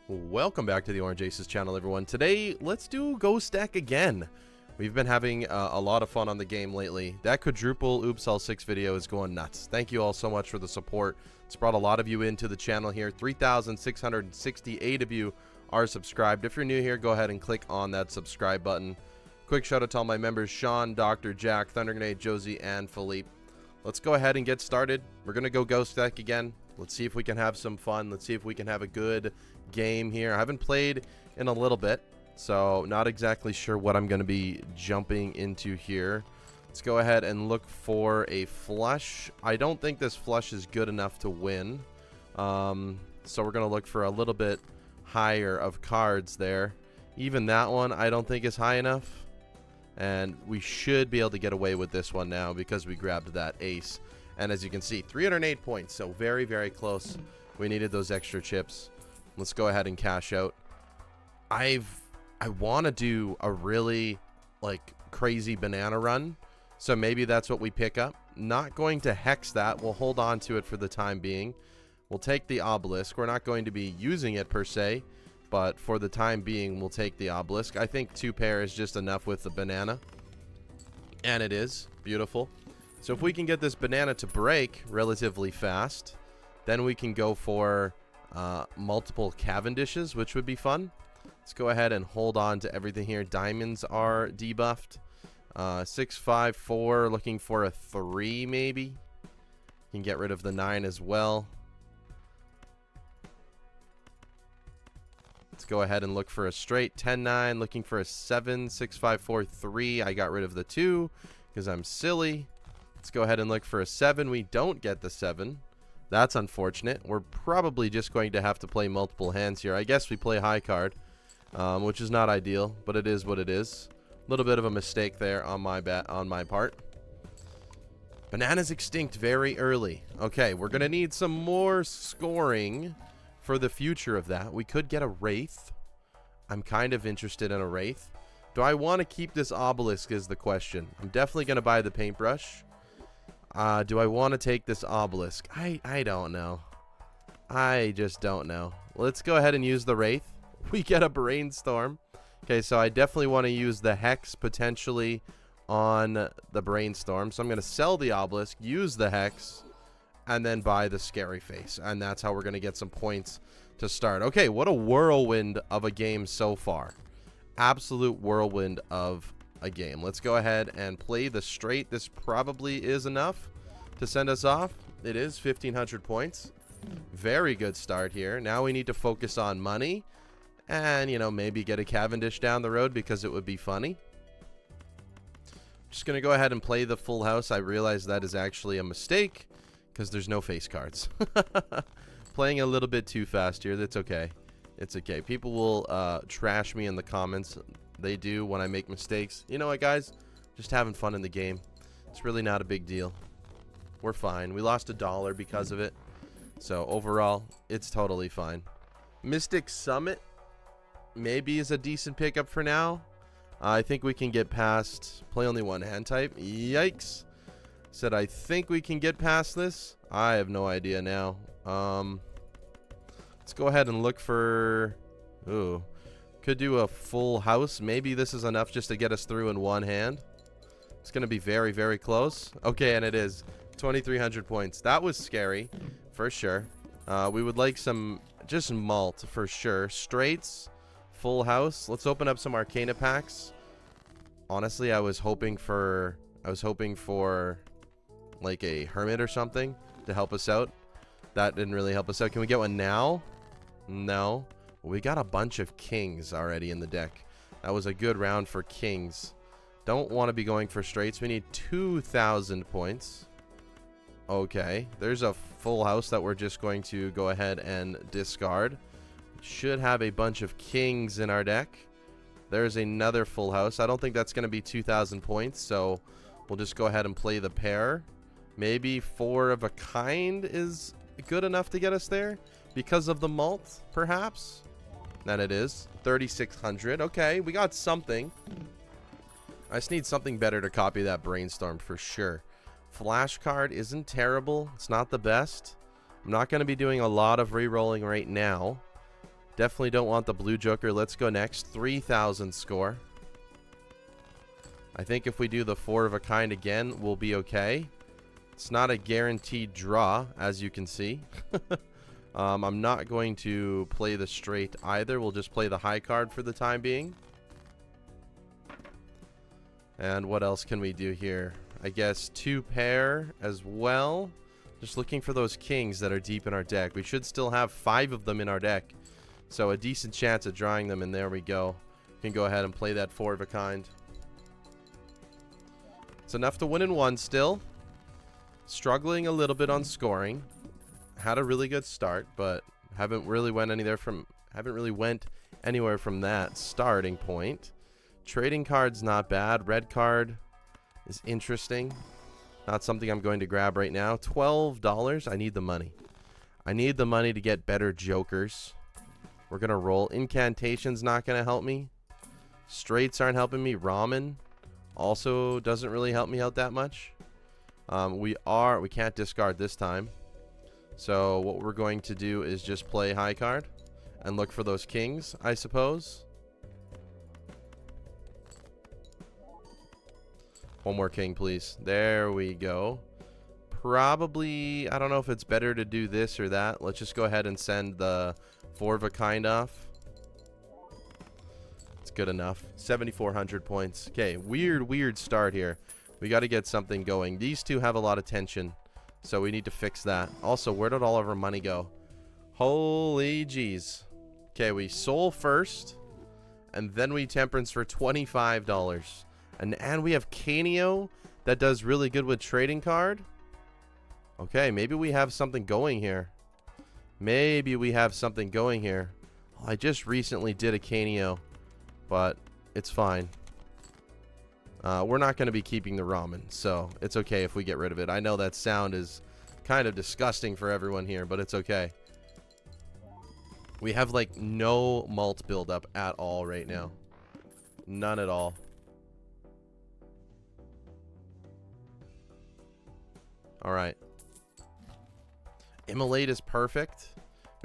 Welcome back to the Orange Aces channel, everyone. Today, let's do Ghost Deck again. We've been having a lot of fun on the game lately. That quadruple Oops All 6 video is going nuts. Thank you all so much for the support. It's brought a lot of you into the channel here. 3,668 of you are subscribed. If you're new here, go ahead and click on that subscribe button. Quick shout out to all my members, Sean, Dr. Jack, Thunder Grenade, Josie, and Philippe. Let's go ahead and get started. We're going to go Ghost Deck again. Let's see if we can have some fun. Let's see if we can have a good game here. I haven't played in a little bit, so not exactly sure what I'm going to be jumping into here. Let's go ahead and look for a flush. I don't think this flush is good enough to win, so we're going to look for a little bit higher of cards there. Even that one I don't think is high enough, and we should be able to get away with this one now because we grabbed that ace. And as you can see, 308 points, so very, very close. We needed those extra chips. Let's go ahead and cash out. I want to do a really, crazy banana run, so maybe that's what we pick up. Not going to hex that. We'll hold on to it for the time being. We'll take the obelisk. We're not going to be using it per se, but for the time being, we'll take the obelisk. I think 2 pair is just enough with the banana, and it is. Beautiful. So if we can get this banana to break relatively fast, then we can go for multiple Cavendishes, which would be fun. Let's go ahead and hold on to everything here. Diamonds are debuffed. 6, 5, 4, looking for a 3 maybe. Can get rid of the 9 as well. Let's go ahead and look for a straight. 10, 9, looking for a 7, 6, 5, 4, 3. I got rid of the 2 because I'm silly. Let's go ahead and look for a 7. We don't get the 7. That's unfortunate. We're probably just going to have to play multiple hands here. I guess we play high card, which is not ideal, but it is what it is. A little bit of a mistake there on my part. Banana's extinct very early. Okay, we're going to need some more scoring for the future of that. We could get a Wraith. I'm kind of interested in a Wraith. Do I want to keep this obelisk is the question. I'm definitely going to buy the paintbrush. Do I want to take this obelisk? I don't know. I just don't know. Let's go ahead and use the Wraith. We get a brainstorm. Okay, so I definitely want to use the hex potentially on the brainstorm. So I'm going to sell the obelisk, use the hex, and then buy the scary face. And that's how we're going to get some points to start. Okay, what a whirlwind of a game so far. Absolute whirlwind of a game. Let's go ahead and play the straight. This probably is enough to send us off. It is 1,500 points. Very good start here. Now we need to focus on money and, you know, maybe get a Cavendish down the road because it would be funny. Just going to go ahead and play the full house. I realize that is actually a mistake because there's no face cards. Playing a little bit too fast here. That's okay. It's okay. People will trash me in the comments. They do when I make mistakes. You know what, guys? Just having fun in the game. It's really not a big deal. We're fine. We lost $1 because of it. So overall, it's totally fine. Mystic Summit maybe is a decent pickup for now. I think we can get past play only one hand type. Yikes. Said I think we can get past this. I have no idea now. Let's go ahead and look for... Ooh. Could do a full house. Maybe this is enough just to get us through in one hand. It's going to be very, very close. Okay, and it is. 2,300 points. That was scary, for sure. We would like some just malt, for sure. Straights, full house. Let's open up some Arcana packs. Honestly, I was hoping for like a Hermit or something to help us out. That didn't really help us out. Can we get one now? No. We got a bunch of kings already in the deck. That was a good round for kings. Don't want to be going for straights. We need 2,000 points. Okay. There's a full house that we're just going to go ahead and discard. Should have a bunch of kings in our deck. There's another full house. I don't think that's going to be 2,000 points, so we'll just go ahead and play the pair. Maybe 4 of a kind is good enough to get us there because of the malt, perhaps. Then it is 3,600. Okay, we got something. I just need something better to copy that brainstorm for sure. Flash card isn't terrible. It's not the best. I'm not going to be doing a lot of re-rolling right now. Definitely don't want the blue joker. Let's go next. 3,000 score. I think if we do the 4 of a kind again, we'll be okay. It's not a guaranteed draw, as you can see. I'm not going to play the straight either. We'll just play the high card for the time being. And what else can we do here? I guess 2 pair as well. Just looking for those kings that are deep in our deck. We should still have 5 of them in our deck. So a decent chance of drawing them, and there we go. We can go ahead and play that 4 of a kind. It's enough to win in 1 still. Struggling a little bit on scoring. Had a really good start, but haven't really went anywhere from that starting point. Trading card's not bad. Red card is interesting. Not something I'm going to grab right now. $12. I need the money. I need the money to get better jokers. We're going to roll. Incantation's not going to help me. Straights aren't helping me. Ramen also doesn't really help me out that much. We can't discard this time. So what we're going to do is just play high card and look for those kings, I suppose. One more king, please. There we go. Probably, I don't know if it's better to do this or that. Let's just go ahead and send the 4 of a kind off. It's good enough. 7,400 points. Okay, weird start here. We got to get something going. These two have a lot of tension, so we need to fix that. Also, where did all of our money go? Holy jeez. Okay, we soul first, and then we temperance for $25. And we have Canio that does really good with trading card. Okay, maybe we have something going here. Maybe we have something going here. Oh, I just recently did a Canio, but it's fine. We're not going to be keeping the ramen, so it's okay if we get rid of it. I know that sound is kind of disgusting for everyone here, but it's okay. We have like no malt buildup at all right now. None at all. Alright. Immolate is perfect.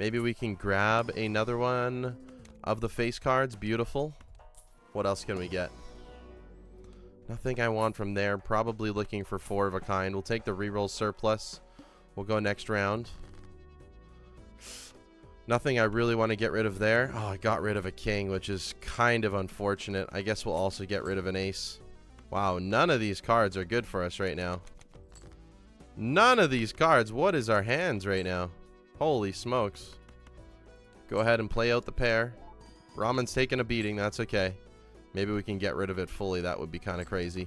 Maybe we can grab another one of the face cards. Beautiful. What else can we get? Nothing I want from there. Probably looking for 4 of a kind. We'll take the reroll surplus. We'll go next round. Nothing I really want to get rid of there. Oh, I got rid of a king, which is kind of unfortunate. I guess we'll also get rid of an ace. Wow, none of these cards are good for us right now. None of these cards. What is our hands right now? Holy smokes. Go ahead and play out the pair. Ramen's taking a beating. That's okay. Maybe we can get rid of it fully. That would be kind of crazy.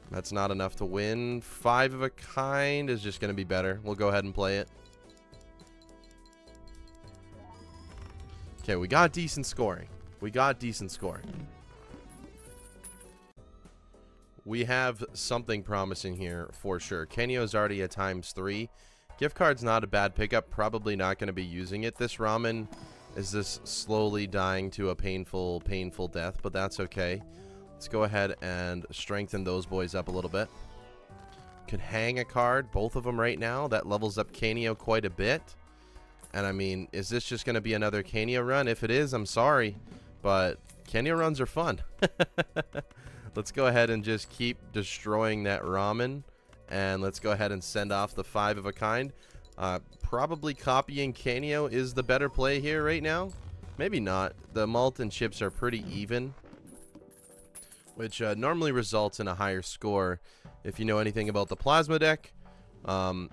That's not enough to win. 5 of a kind is just going to be better. We'll go ahead and play it. Okay, we got decent scoring. We got decent scoring. We have something promising here for sure. Canio's already at ×3. Gift card's not a bad pickup. Probably not going to be using it. This ramen is this slowly dying to a painful death, but that's okay. Let's go ahead and strengthen those boys up a little bit. Could hang a card, both of them right now. That levels up Canio quite a bit. And I mean, is this just going to be another Canio run? If it is, I'm sorry, but Canio runs are fun. Let's go ahead and just keep destroying that ramen. And let's go ahead and send off the 5 of a kind. Probably copying Canio is the better play here right now. Maybe not. The malt and chips are pretty even, which normally results in a higher score. If you know anything about the plasma deck,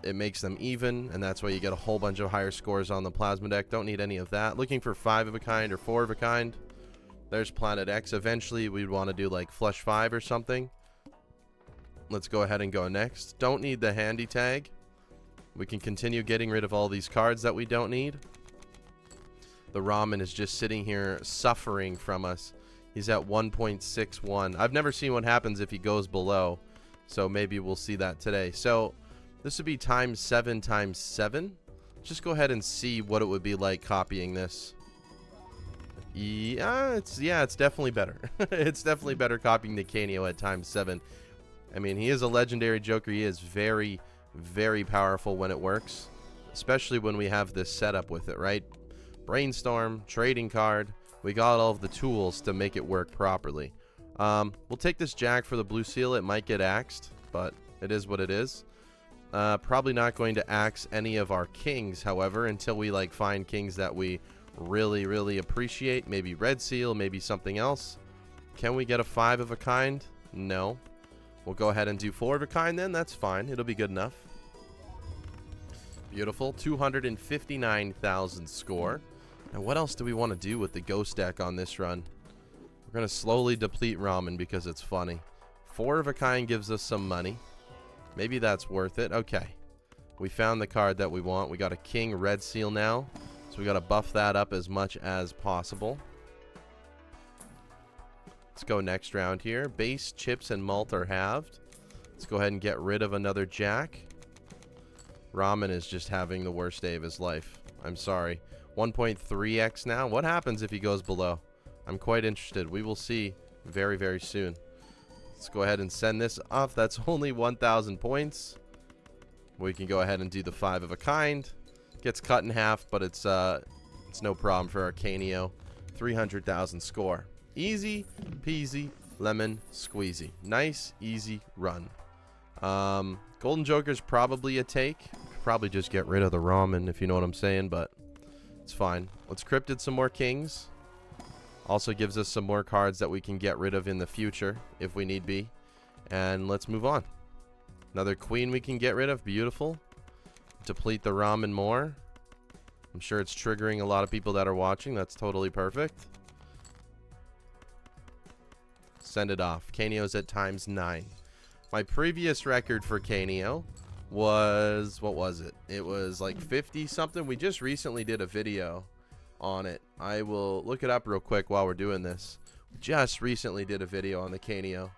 it makes them even, and that's why you get a whole bunch of higher scores on the plasma deck. Don't need any of that. Looking for 5 of a kind or 4 of a kind. There's Planet X. Eventually, we'd want to do like Flush 5 or something. Let's go ahead and go next. Don't need the handy tag. We can continue getting rid of all these cards that we don't need. The ramen is just sitting here suffering from us. He's at 1.61. I've never seen what happens if he goes below, so maybe we'll see that today. So this would be ×7 ×7. Just go ahead and see what it would be like copying this. Yeah, it's definitely better. It's definitely better copying the Canio at ×7. I mean, he is a legendary joker. He is very, very powerful when it works. especially when we have this setup with it, right? Brainstorm, trading card. We got all of the tools to make it work properly. We'll take this jack for the blue seal. It might get axed, but it is what it is. Probably not going to axe any of our kings, however, until we like find kings that we really appreciate. Maybe red seal, maybe something else. Can we get a 5 of a kind? No. We'll go ahead and do 4 of a kind then. That's fine. It'll be good enough. Beautiful. 259,000 score. Now, what else do we want to do with the ghost deck on this run? We're going to slowly deplete ramen because it's funny. 4 of a kind gives us some money. Maybe that's worth it. Okay. We found the card that we want. We got a king red seal now. So we got to buff that up as much as possible. Let's go next round here. Base, chips, and malt are halved. Let's go ahead and get rid of another jack. Ramen is just having the worst day of his life. I'm sorry. 1.3x now. What happens if he goes below? I'm quite interested. We will see very soon. Let's go ahead and send this off. That's only 1,000 points. We can go ahead and do the 5 of a kind. Gets cut in half, but it's no problem for our Canio. 300,000 score. Easy peasy lemon squeezy. Nice, easy run. Golden Joker's probably a take. Probably just get rid of the ramen, if you know what I'm saying, but it's fine. Let's cryptid some more kings. Also gives us some more cards that we can get rid of in the future if we need be. And let's move on. Another queen we can get rid of. Beautiful. Deplete the ramen more. I'm sure it's triggering a lot of people that are watching. That's totally perfect. Send it off. Canio's at ×9. My previous record for Canio was, what was it? It was like 50 something. We just recently did a video on it. I will look it up real quick while we're doing this. Just recently did a video on the Canio.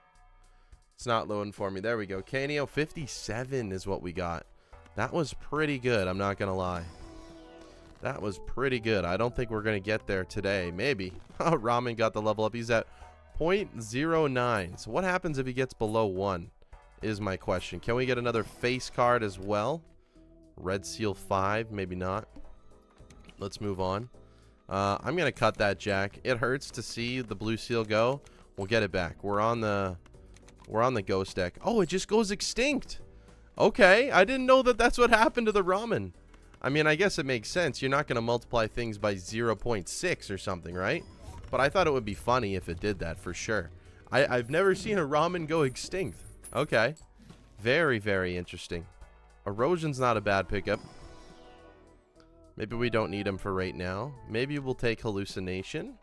It's not loading for me. There we go. Canio 57 is what we got. That was pretty good. I'm not going to lie. That was pretty good. I don't think we're going to get there today. Maybe. Oh, Ramen got the level up. He's at 0.09. So what happens if he gets below 1 is my question. Can we get another face card as well? Red seal 5. Maybe not. Let's move on. I'm going to cut that jack. It hurts to see the blue seal go. We'll get it back. We're on the ghost deck. Oh, it just goes extinct. Okay. I didn't know that that's what happened to the ramen. I mean, I guess it makes sense. You're not going to multiply things by 0.6 or something, right? But I thought it would be funny if it did that for sure. I've never seen a ramen go extinct. Okay. Very interesting. Erosion's not a bad pickup. Maybe we don't need him for right now. Maybe we'll take hallucination.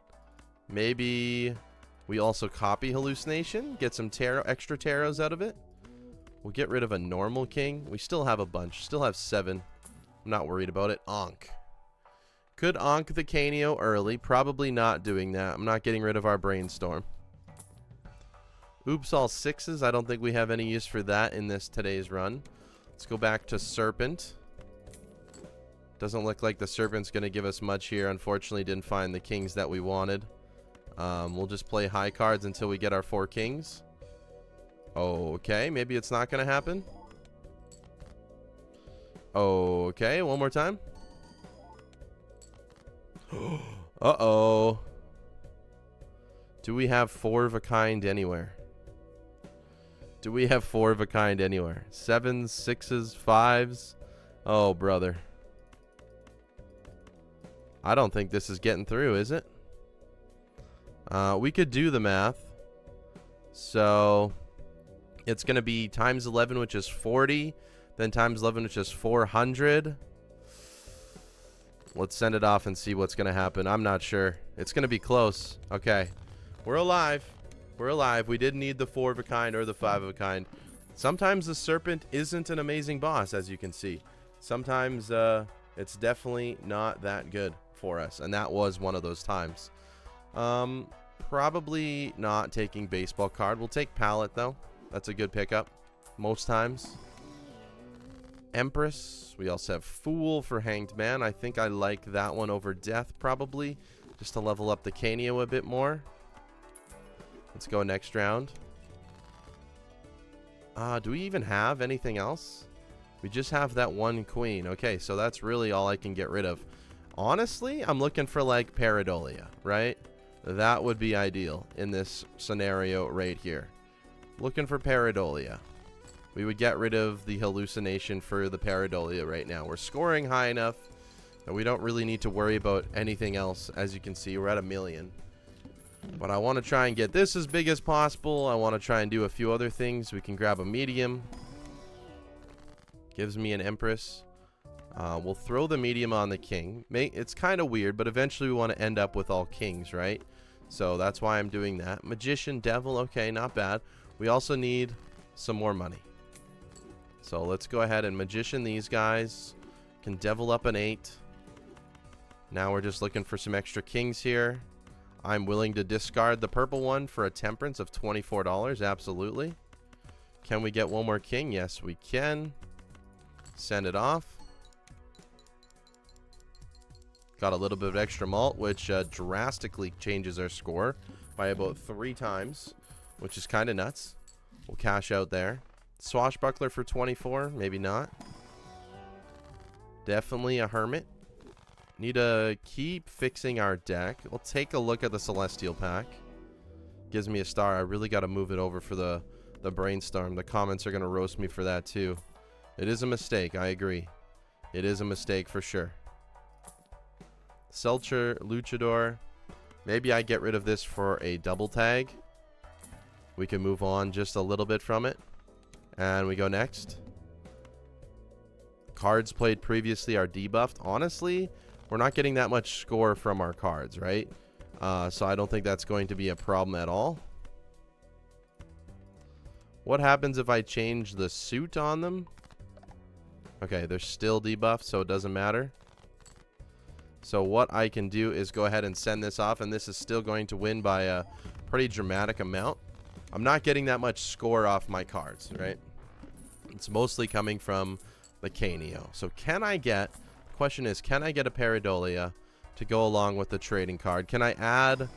Maybe we also copy hallucination. Get some extra tarots out of it. We'll get rid of a normal king. We still have a bunch. Still have 7. I'm not worried about it. Ankh. Could Ankh the Canio early. Probably not doing that. I'm not getting rid of our brainstorm. Oops, all 6s. I don't think we have any use for that in this today's run. Let's go back to serpent. Doesn't look like the serpent's going to give us much here. Unfortunately, didn't find the kings that we wanted. We'll just play high cards until we get our 4 kings. Okay, maybe it's not going to happen. Okay, one more time. Uh-oh. Do we have 4 of a kind anywhere? Do we have 4 of a kind anywhere? 7s, 6s, 5s? Oh, brother. I don't think this is getting through, is it? We could do the math. So it's going to be times 11, which is 40. Then times 11, which is 400. Let's send it off and see what's going to happen. I'm not sure. It's going to be close. Okay. We're alive. We're alive. We didn't need the 4 of a kind or the 5 of a kind. Sometimes the serpent isn't an amazing boss, as you can see. Sometimes it's definitely not that good for us. And that was one of those times. Probably not taking baseball card. We'll take pallet, though. That's a good pickup most times. Empress. We also have Fool for Hanged Man. I think I like that one over Death, probably. Just to level up the Canio a bit more. Let's go next round. Do we even have anything else? We just have that one queen. Okay, so that's really all I can get rid of. Honestly, I'm looking for like Pareidolia, right? That would be ideal in this scenario right here. Looking for Pareidolia. We would get rid of the hallucination for the Pareidolia right now. We're scoring high enough that we don't really need to worry about anything else. As you can see, we're at 1 million. But I want to try and get this as big as possible. I want to try and do a few other things. We can grab a medium. Gives me an empress. We'll throw the medium on the king. It's kind of weird, but eventually we want to end up with all kings, right? So that's why I'm doing that. Magician, devil, okay, not bad. We also need some more money. So let's go ahead and magician these guys. Can devil up an 8. Now we're just looking for some extra kings here. I'm willing to discard the purple one for a temperance of $24. Absolutely. Can we get one more king? Yes, we can. Send it off. Got a little bit of extra malt, which drastically changes our score by about 3 times, which is kind of nuts. We'll cash out there. Swashbuckler for 24, maybe not. Definitely a hermit. Need to keep fixing our deck. We'll take a look at the Celestial pack. Gives me a star. I really got to move it over for the brainstorm. The comments are going to roast me for that too. It is a mistake, I agree. It is a mistake for sure. Selcher, Luchador. Maybe I get rid of this for a double tag. We can move on just a little bit from it. And we go next. Cards played previously are debuffed. Honestly, we're not getting that much score from our cards, right? So I don't think that's going to be a problem at all. What happens if I change the suit on them? Okay, they're still debuffed, so it doesn't matter. So what I can do is go ahead and send this off, and this is still going to win by a pretty dramatic amount. I'm not getting that much score off my cards, right? It's mostly coming from the Canio. So can I get, the question is, can I get a Pareidolia to go along with the trading card? Can I add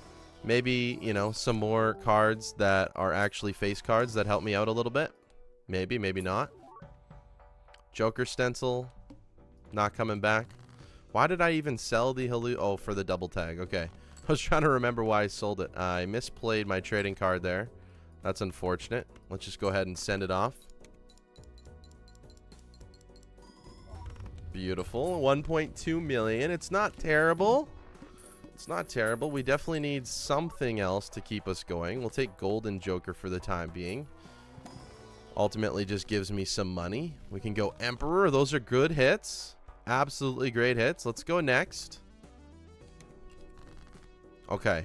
maybe, you know, some more cards that are actually face cards that help me out a little bit? Maybe, maybe not. Joker stencil, not coming back. Why did I even sell the Oh, for the double tag. Okay. I was trying to remember why I sold it. I misplayed my trading card there. That's unfortunate. Let's just go ahead and send it off. Beautiful. 1.2 million. It's not terrible. It's not terrible. We definitely need something else to keep us going. We'll take Golden Joker for the time being. Ultimately just gives me some money. We can go Emperor. Those are good hits. Absolutely great hits. Let's go next. Okay.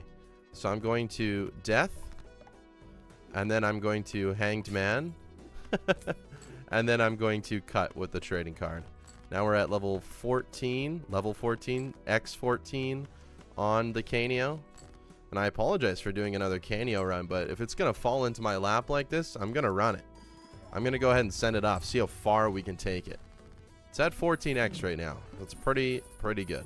So I'm going to Death. And then I'm going to Hanged Man. And then I'm going to cut with the trading card. Now we're at level 14. Level 14. X14 on the Canio. And I apologize for doing another Canio run. But if it's going to fall into my lap like this, I'm going to run it. I'm going to go ahead and send it off. See how far we can take it. It's at 14x right now. That's pretty good.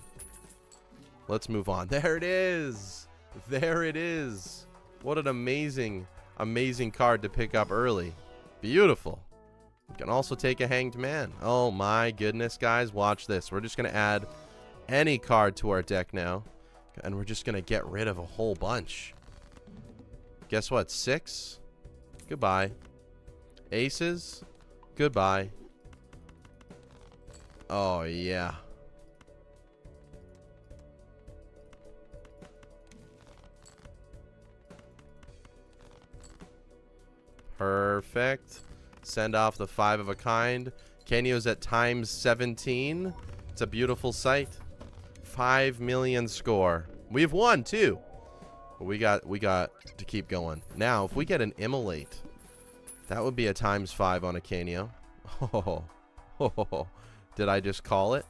Let's move on. There it is. There it is. What an amazing card to pick up early. Beautiful. You can also take a Hanged Man. Oh my goodness, guys. Watch this. We're just going to add any card to our deck now. And we're just going to get rid of a whole bunch. Guess what? 6. Goodbye. Aces. Goodbye. Oh, yeah. Perfect. Send off the 5 of a kind. Canio's at times 17. It's a beautiful sight. 5 million score. We've won too. We got to keep going. Now, if we get an Immolate, that would be a times 5 on a Canio. Oh. Did I just call it?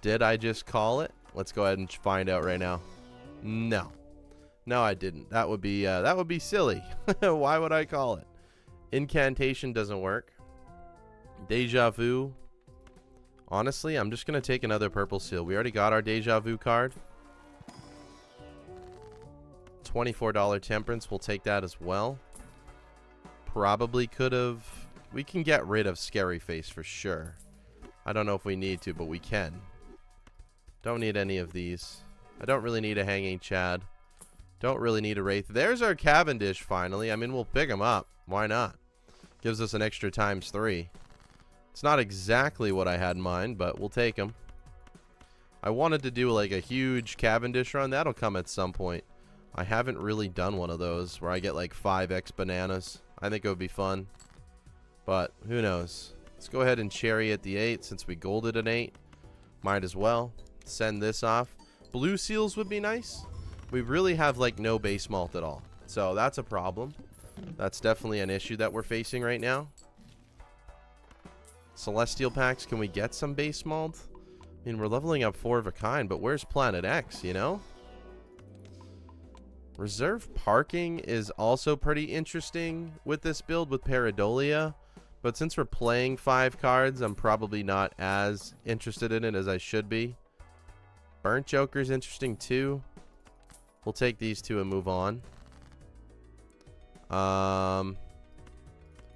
Did I just call it? Let's go ahead and find out right now. No. No, I didn't. That would be silly. Why would I call it? Incantation doesn't work. Deja Vu. Honestly, I'm just going to take another purple seal. We already got our Deja Vu card. $24 Temperance. We'll take that as well. Probably could have We can get rid of Scary Face for sure. I don't know if we need to, but we can. Don't need any of these. I don't really need a Hanging Chad. Don't really need a Wraith. There's our Cavendish finally. I mean, we'll pick him up. Why not? Gives us an extra ×3. It's not exactly what I had in mind, but we'll take him. I wanted to do like a huge Cavendish run. That'll come at some point. I haven't really done one of those where I get like 5x bananas. I think it would be fun. But who knows? Let's go ahead and Chariot the 8 since we golded an 8. Might as well. Send this off. Blue Seals would be nice. We really have like no base malt at all. So that's a problem. That's definitely an issue that we're facing right now. Celestial packs, can we get some base malt? I mean, we're leveling up 4 of a kind, but where's Planet X, you know? Reserve parking is also pretty interesting with this build with Pareidolia. But since we're playing 5 cards, I'm probably not as interested in it as I should be. Burnt Joker's interesting too. We'll take these 2 and move on.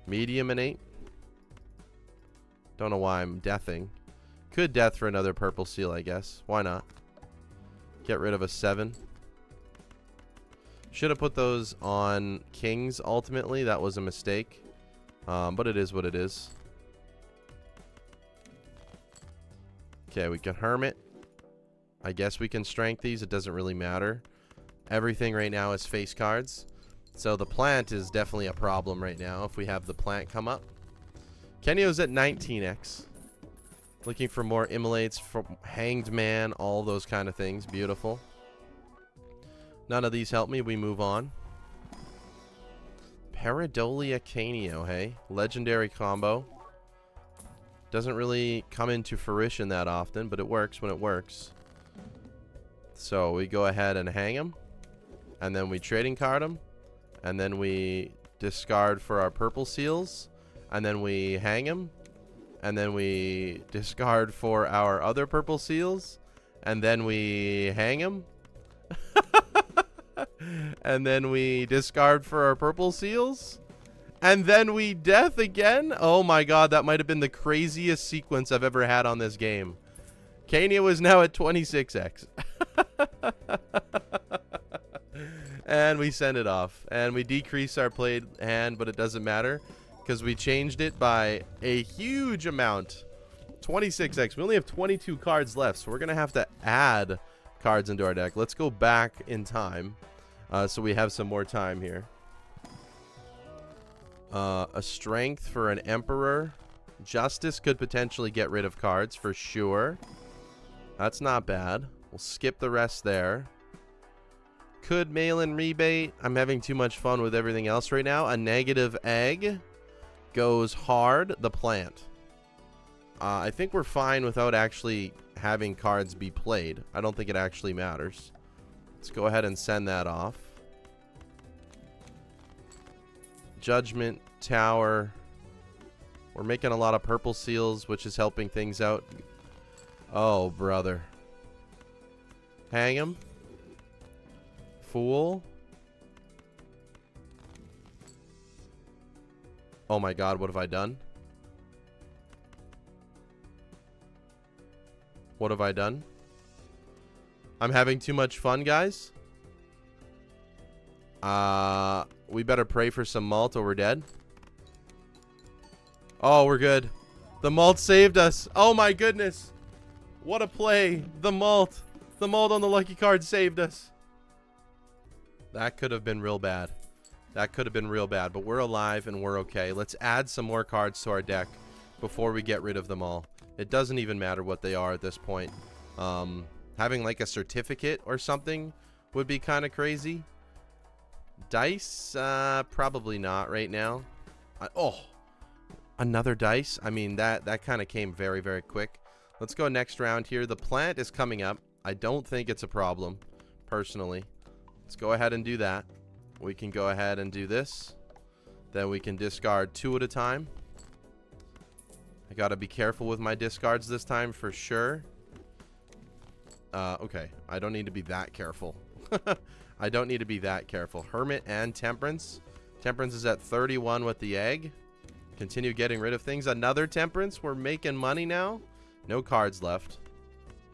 Medium and 8. Don't know why I'm deathing. Could death for another purple seal, I guess. Why not? Get rid of a 7. Should have put those on kings ultimately. That was a mistake. But it is what it is. Okay, we can hermit. I guess we can strength these. It doesn't really matter. Everything right now is face cards. So the plant is definitely a problem right now if we have the plant come up. Canio's at 19x. Looking for more Immolates, for Hanged Man, all those kind of things. Beautiful. None of these help me. We move on. Pareidolia Canio, hey? Legendary combo. Doesn't really come into fruition that often, but it works when it works. So we go ahead and hang him. And then we trading card him. And then we discard for our purple seals. And then we hang him. And then we discard for our other purple seals. And then we hang him. And then we discard for our purple seals. And then we death again. Oh my god, that might have been the craziest sequence I've ever had on this game. Canio is now at 26x. And we send it off. And we decrease our played hand, but it doesn't matter. Because we changed it by a huge amount. 26x. We only have 22 cards left. So we're going to have to add cards into our deck. Let's go back in time. So we have some more time here. A strength for an emperor. Justice could potentially get rid of cards for sure. That's not bad. We'll skip the rest there. Could mail in rebate. I'm having too much fun with everything else right now. A negative egg goes hard. The plant. I think we're fine without actually having cards be played. I don't think it actually matters. Let's go ahead and send that off. Judgment Tower. We're making a lot of purple seals, which is helping things out. Oh, brother. Hang him. Fool. Oh my god, what have I done? What have I done? I'm having too much fun, guys. We better pray for some malt or we're dead. Oh, we're good. The malt saved us. Oh my goodness. What a play. The malt. The malt on the lucky card saved us. That could have been real bad. That could have been real bad, but we're alive and we're okay. Let's add some more cards to our deck before we get rid of them all. It doesn't even matter what they are at this point. Having like a certificate or something would be kind of crazy. Dice, probably not right now. Oh, another dice. I mean, that kind of came very, very quick. Let's go next round here. The plant is coming up. I don't think it's a problem, personally. Let's go ahead and do that. We can go ahead and do this. Then we can discard 2 at a time. I gotta be careful with my discards this time for sure. Okay. I don't need to be that careful. I don't need to be that careful. Hermit and Temperance. Temperance is at 31 with the egg. Continue getting rid of things. Another temperance. We're making money now. No cards left.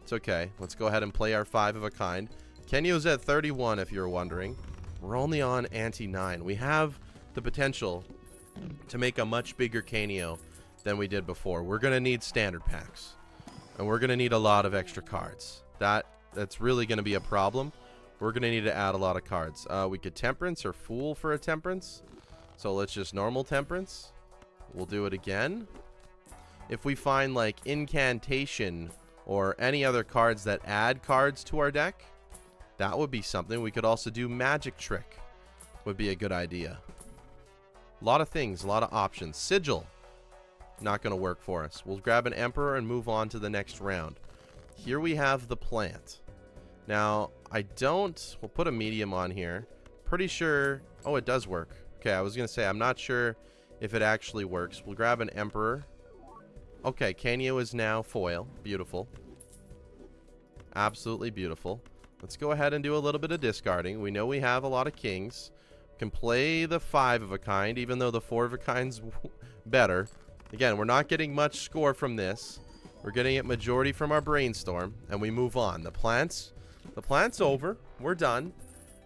It's okay. Let's go ahead and play our 5 of a kind. Canio's at 31 if you're wondering. We're only on ante 9. We have the potential to make a much bigger Canio than we did before. We're going to need standard packs. And we're going to need a lot of extra cards. That's really going to be a problem. We're going to need to add a lot of cards. We could temperance or fool for a temperance. So let's just normal temperance. We'll do it again. If we find like incantation or any other cards that add cards to our deck, that would be something. We could also do magic trick. Would be a good idea. A lot of things, a lot of options. Sigil. Not going to work for us. We'll grab an emperor and move on to the next round. Here we have the plant. Now, we'll put a medium on here. Pretty sure, oh, it does work. Okay, I was going to say, I'm not sure if it actually works. We'll grab an emperor. Okay, Canio is now foil. Beautiful. Absolutely beautiful. Let's go ahead and do a little bit of discarding. We know we have a lot of kings. We can play the 5 of a kind, even though the 4 of a kind's better. Again, we're not getting much score from this. We're getting it majority from our brainstorm, and we move on. The plant's over. We're done.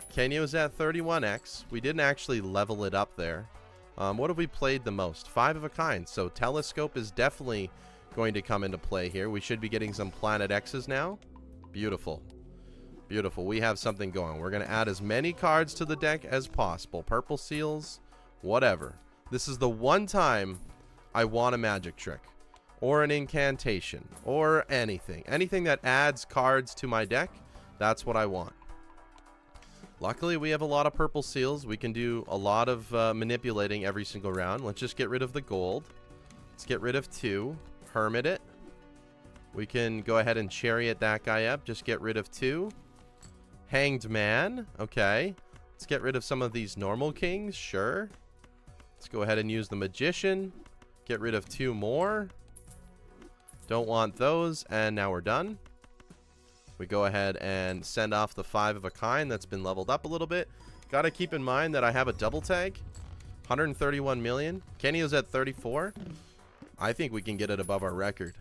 Canio's at 31x. We didn't actually level it up there. What have we played the most? 5 of a kind. So telescope is definitely going to come into play here. We should be getting some planet X's now. Beautiful. Beautiful. We have something going. We're going to add as many cards to the deck as possible. Purple seals, whatever. This is the one time I want a magic trick or an incantation or anything. Anything that adds cards to my deck, that's what I want. Luckily, we have a lot of purple seals. We can do a lot of manipulating every single round. Let's just get rid of the gold. Let's get rid of 2. Hermit it. We can go ahead and chariot that guy up. Just get rid of 2. Hanged man. Okay. Let's get rid of some of these normal kings. Sure. Let's go ahead and use the magician. Get rid of 2 more. Don't want those. And now we're done. We go ahead and send off the 5 of a kind that's been leveled up a little bit. Got to keep in mind that I have a double tag. 131 million. Canio's at 34. I think we can get it above our record.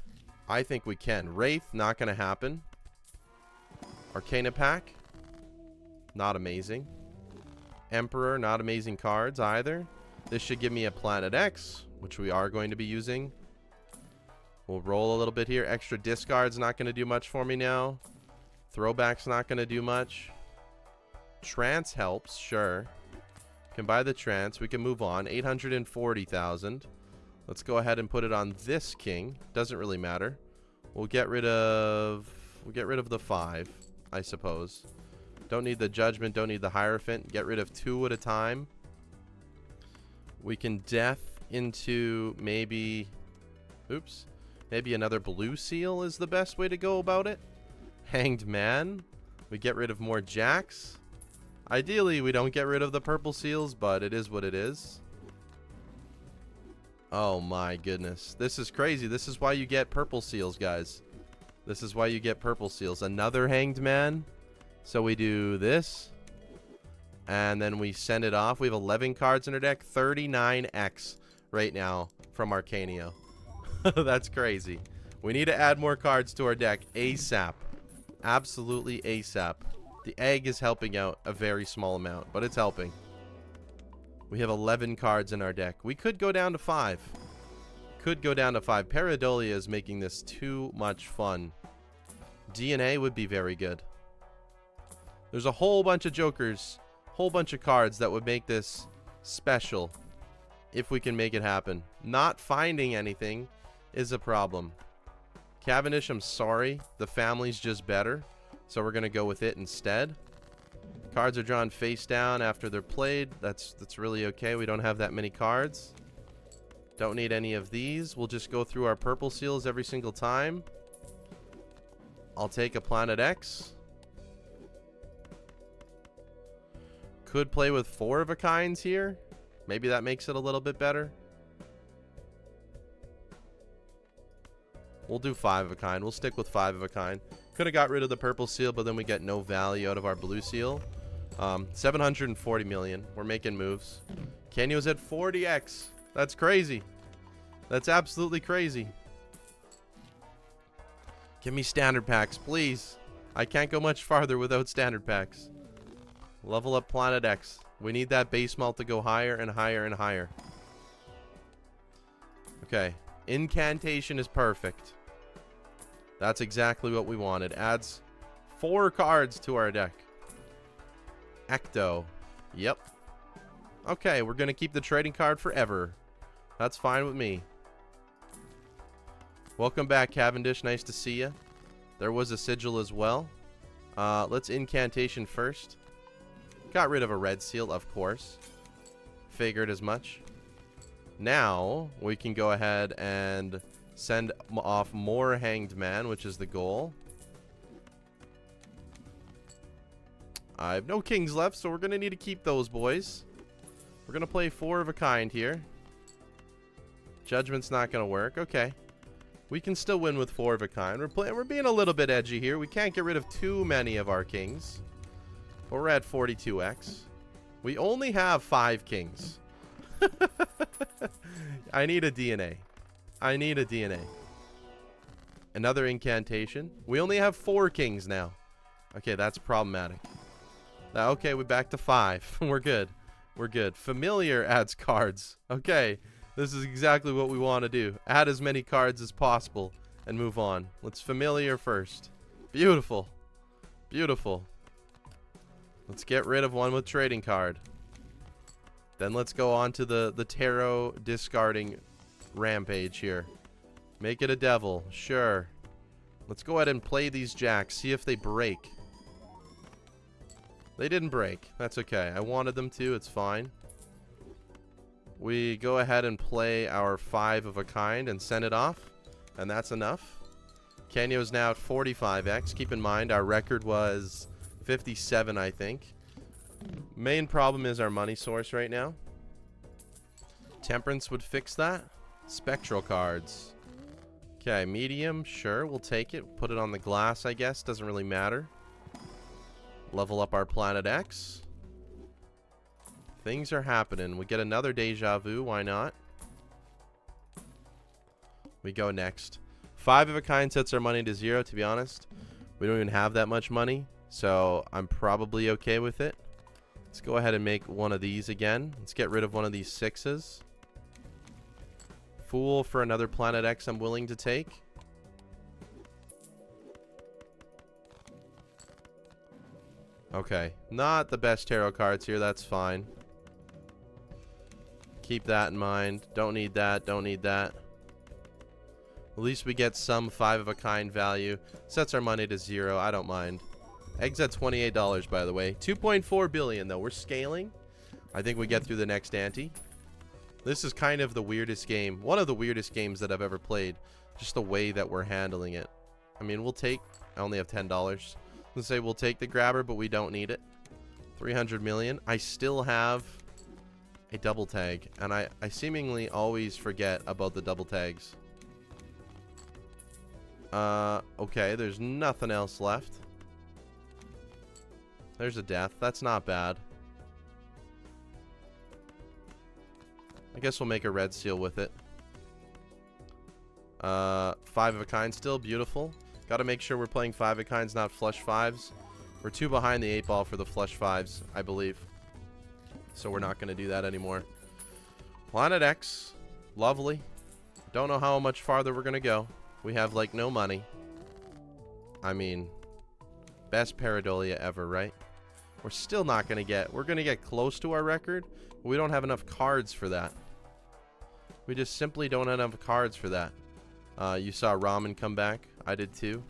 I think we can. Wraith, not going to happen. Arcana pack. Not amazing. Emperor, not amazing cards either. This should give me a Planet X, which we are going to be using. We'll roll a little bit here. Extra discard's not going to do much for me now. Throwback's not going to do much. Trance helps, sure. Can buy the trance. We can move on. 840,000. Let's go ahead and put it on this king. Doesn't really matter. We'll get rid of the 5, I suppose. Don't need the judgment, don't need the hierophant. Get rid of 2 at a time. We can death into maybe another blue seal is the best way to go about it. Hanged man. We get rid of more jacks. Ideally, we don't get rid of the purple seals, but it is what it is. Oh my goodness. This is crazy. This is why you get purple seals, guys. This is why you get purple seals. Another hanged man. So we do this. And then we send it off. We have 11 cards in our deck. 39x right now from Canio. That's crazy. We need to add more cards to our deck ASAP. Absolutely ASAP. The egg is helping out a very small amount, but it's helping. We have 11 cards in our deck. We could go down to 5. Pareidolia is making this too much fun. DNA would be very good. There's a whole bunch of jokers, whole bunch of cards that would make this special if we can make it happen. Not finding anything is a problem. Cavendish, I'm sorry. The family's just better. So we're going to go with it instead. Cards are drawn face down after they're played. That's really okay. We don't have that many cards. Don't need any of these. We'll just go through our purple seals every single time. I'll take a Planet X. Could play with 4 of a kinds here. Maybe that makes it a little bit better. We'll do 5 of a kind. We'll stick with 5 of a kind. Could have got rid of the purple seal, but then we get no value out of our blue seal. 740 million. We're making moves. Canio's at 40x. That's crazy. That's absolutely crazy. Give me standard packs, please. I can't go much farther without standard packs. Level up Planet X. We need that base malt to go higher and higher and higher. Okay. Incantation is perfect. That's exactly what we wanted. Adds 4 cards to our deck. Ecto. Yep. Okay, we're going to keep the trading card forever. That's fine with me. Welcome back, Cavendish. Nice to see you. There was a sigil as well. Let's incantation first. Got rid of a red seal, of course. Figured as much. Now, we can go ahead and send off more Hanged Man, which is the goal. I have no kings left, so we're going to need to keep those boys. We're going to play 4 of a kind here. Judgment's not going to work. Okay. We can still win with 4 of a kind. We're being a little bit edgy here. We can't get rid of too many of our kings. But we're at 42x. We only have 5 kings. I need a DNA. I need a DNA. Another incantation. We only have 4 kings now. Okay, that's problematic. Okay, we're back to 5. We're good. We're good. Familiar adds cards. Okay, this is exactly what we want to do. Add as many cards as possible and move on. Let's familiar first. Beautiful. Beautiful. Let's get rid of one with trading card. Then let's go on to the tarot discarding rampage here. Make it a devil. Sure. Let's go ahead and play these jacks. See if they break. They didn't break. That's okay. I wanted them to. It's fine. We go ahead and play our 5 of a kind and send it off. And that's enough. Canio's now at 45x. Keep in mind, our record was 57, I think. Main problem is our money source right now. Temperance would fix that. Spectral cards. Okay, medium. Sure, we'll take it. Put it on the glass, I guess. Doesn't really matter. Level up our Planet X. Things are happening. We get another deja vu. Why not? We go next. 5 of a kind sets our money to 0, to be honest. We don't even have that much money, so I'm probably okay with it. Let's go ahead and make one of these again. Let's get rid of one of these 6s. Fool for another Planet X I'm willing to take. Okay, not the best tarot cards here. That's fine. Keep that in mind. Don't need that. Don't need that. At least we get some 5 of a kind value. Sets our money to 0. I don't mind. Eggs at $28, by the way. 2.4 billion, though. We're scaling. I think we get through the next ante. This is kind of the weirdest game. One of the weirdest games that I've ever played. Just the way that we're handling it. I mean, we'll take... I only have $10. Let's say we'll take the grabber, but we don't need it. 300 million. I still have a double tag. And I seemingly always forget about the double tags. Okay, there's nothing else left. There's a death. That's not bad. I guess we'll make a red seal with it. 5 of a kind still. Beautiful. Gotta make sure we're playing 5 of a kinds, not flush 5s. We're 2 behind the 8 ball for the flush 5s, I believe. So we're not gonna do that anymore. Planet X. Lovely. Don't know how much farther we're gonna go. We have, like, no money. I mean, best Pareidolia ever, right? We're still not going to get... We're going to get close to our record, but we don't have enough cards for that. We just simply don't have enough cards for that. You saw Ramen come back. I did too.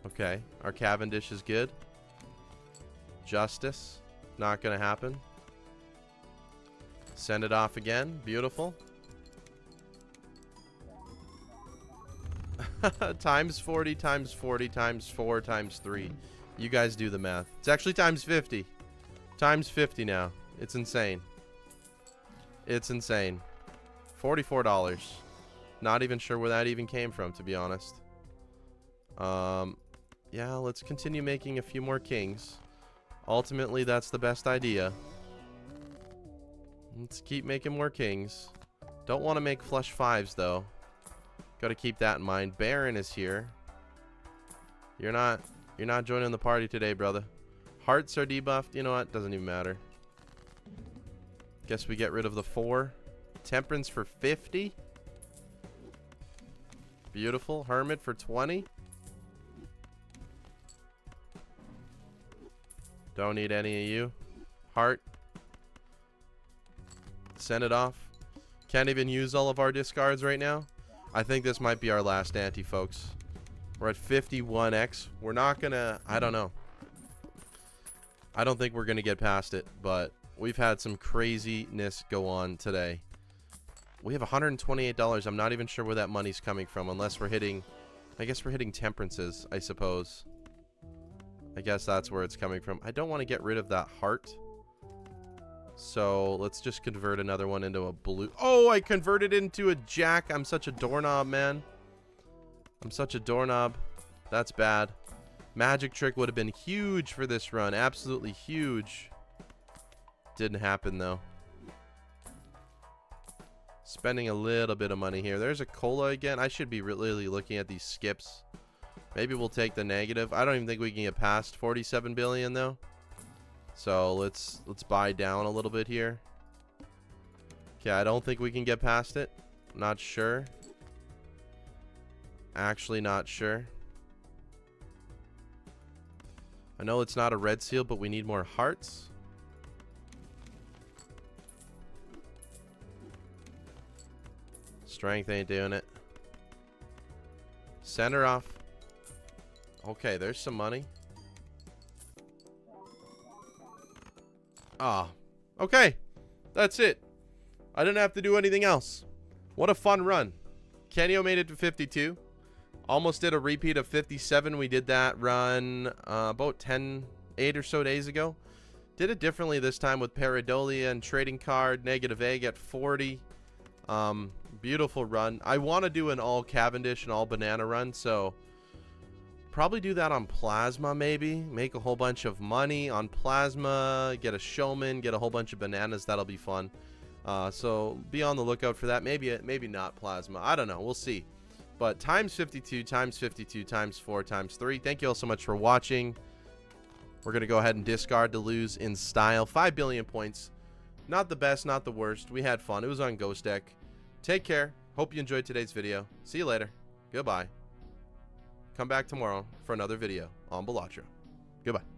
Okay, our Cavendish is good. Justice. Not going to happen. Send it off again. Beautiful. Times 40, times 40, times 4, times 3. You guys do the math. It's actually times 50. Times 50 now. It's insane. It's insane. $44. Not even sure where that even came from, to be honest. Yeah, let's continue making a few more kings. Ultimately, that's the best idea. Let's keep making more kings. Don't want to make flush fives, though. Got to keep that in mind. Baron is here. You're not joining the party today, brother. Hearts are debuffed. You know what? Doesn't even matter. Guess we get rid of the 4. Temperance for 50. Beautiful. Hermit for 20. Don't need any of you. Heart. Send it off. Can't even use all of our discards right now. I think this might be our last ante, folks. We're at 51x. We're not gonna... I don't know. I don't think we're gonna get past it, but we've had some craziness go on today. We have $128. I'm not even sure where that money's coming from, unless we're hitting... I guess we're hitting temperances, I suppose. I guess that's where it's coming from. I don't want to get rid of that heart. So let's just convert another one into a blue. Oh, I converted it into a jack. I'm such a doorknob, man. I'm such a doorknob. That's bad. Magic trick would have been huge for this run. Absolutely huge. Didn't happen, though. Spending a little bit of money here. There's a cola again. I should be really looking at these skips. Maybe we'll take the negative. I don't even think we can get past 47 billion, though. So let's buy down a little bit here. Okay, I don't think we can get past it. Not sure. Actually not sure. I know it's not a red seal, but we need more hearts. Strength ain't doing it. Center off. Okay, there's some money. Ah, okay. That's it. I didn't have to do anything else. What a fun run. Canio made it to 52. Almost did a repeat of 57. We did that run about 8 or so days ago. Did it differently this time with Pareidolia and trading card. Negative egg at 40. Beautiful run. I want to do an all Cavendish and all banana run, so probably do that on plasma, maybe. Make a whole bunch of money on plasma. Get a showman. Get a whole bunch of bananas. That'll be fun. So be on the lookout for that. Maybe not plasma. I don't know. We'll see. But times 52, times 52, times 4, times 3. Thank you all so much for watching. We're going to go ahead and discard to lose in style. 5 billion points. Not the best, not the worst. We had fun. It was on Ghost Deck. Take care. Hope you enjoyed today's video. See you later. Goodbye. Come back tomorrow for another video on Balatro. Goodbye.